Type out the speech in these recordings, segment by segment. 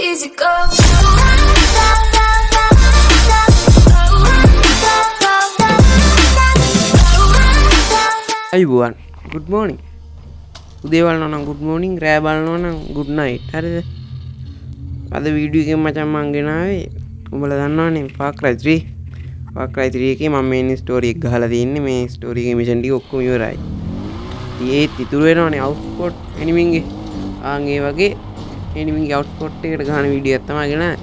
easy go. අයිබෝවන් good morning උදේ බලනවා නම් good morning රෑ බලනවා නම් good night හරිද අද වීඩියෝ එකෙන් මචං මං ගෙනාවේ උඹලා දන්නවනේ Far Cry 3 එකේ මම මේ ස්ටෝරි එක ගහලා තියෙන්නේ මේ ස්ටෝරි එකේ මිෂන් ටික ඔක්කොම ඉවරයි ඒත් ඉතුරු වෙනවනේ අවුට්පොට් එනිමින්ගේ ආන් ඒ වගේ එනිමින්ගේ අවුට්පොට් එකට ගහන වීඩියෝ එක තමයි ගෙනාවේ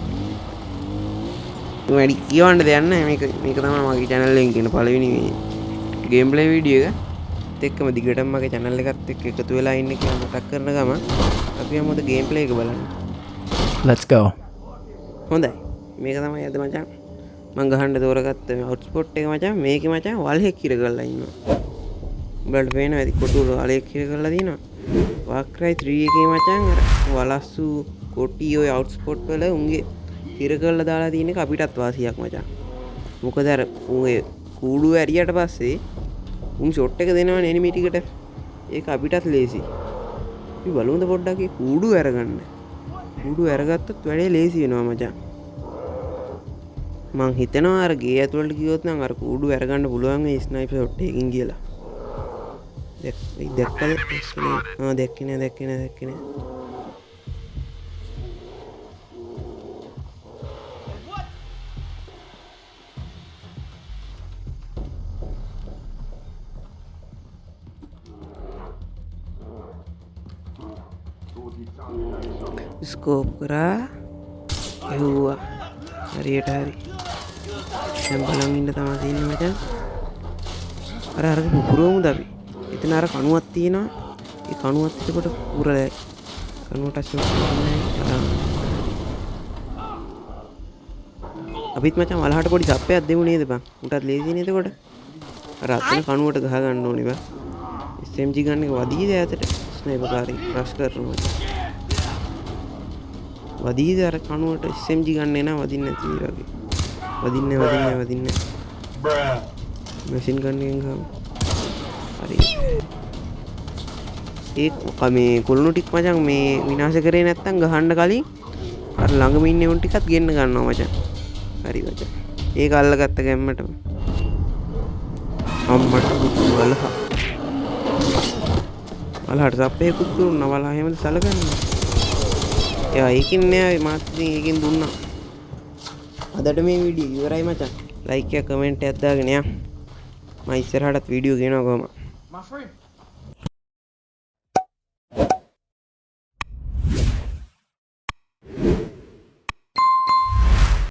වැඩි කියවන්න දෙයක් නැහැ මේක තමයි මගේ channel එකෙන් කියන පළවෙනි ගේම් ප්ලේ වීඩියෝ එක එක්කම දිගටම මගේ channel එකත් එක්ක එකතු වෙලා ඉන්න කියලා මතක් කරන ගම අපි යමුද ගේම් ප්ලේ එක බලන්න. Let's go. හොඳයි. මේක තමයි අද මචං මං ගහන්න තෝරගත්ත හොට්ස්පොට් එක මචං මේකේ මචං වල්හෙක් කිර කරලා ඉන්නවා. උඹලට පේනවා ඇති කොටුවල වලෙක් කිර කරලා දිනවා. Far Cry 3 එකේ මචං අර වලස්සු කොටි ඔය හොට්ස්පොට් වල උන්ගේ කිර කරලා දාලා තියෙන එක අපිටත් වාසියක් මචං. මොකද අර උන්ගේ කූඩු ඇරියට පස්සේ උන් ෂොට් එක දෙනවනේ එනිමි ටිකට ඒක අපිටත් ලේසි අපි බලමුද පොඩ්ඩක් ඒ කූඩු අරගන්න කූඩු අරගත්තොත් වැඩේ ලේසි වෙනවා මචං මං හිතනවා අර ගේ ඇතුළට ගියොත් නම් අර කූඩු අරගන්න පුළුවන් මේ ස්නයිපර් ෂොට් එකකින් කියලා දැක්කද දැක්කේ නෑ ස්කෝප් කරා එව්වා හරියට හරි දැන් බලන් ඉන්න තමයි තියෙන්නේ මචං අර පුපුරමුද අපි එතන අර කණුවක් තියෙනවා ඒ කණුවත් එතකොට පුරලා කණුවට අපිත් මචං වලහට පොඩි සප්පයක් දෙමු නේද බං උටත් ලේසි නේද එතකොට අර අතන කණුවට ගහ ගන්න ඕනේ බං SMG ගන්න එක වදීද ඈතට ස්නයිපර් කාරේ රෂ් කරනවා වදීද අර කණුවට SMG ගන්න එනවා වදින්න නැති වගේ වදින්න මැෂින් ගන් එකෙන් ගාව හරි මේ කුළුණු ටික මචං මේ විනාශ කරේ නැත්තම් ගහන්න කලින් අර ළඟම ඉන්නේ උන් ටිකත් ගෙන්න ගන්නවා මචං හරි මචං ඒක අල්ලගත්ත ගැම්මටම අම්මට වලහට සප්පේකුත් දුන්නා වලහ එහෙමද සලකන්නේ යා ඒකින් නෑ මාත් ඉතින් ඒකෙන් දුන්නා අදට මේ වීඩියෝ ඉවරයි මචං ලයික් එක කමෙන්ට් එකක් දාගෙන යන්න මම ඉස්සරහටත් වීඩියෝ ගෙනවා කොහම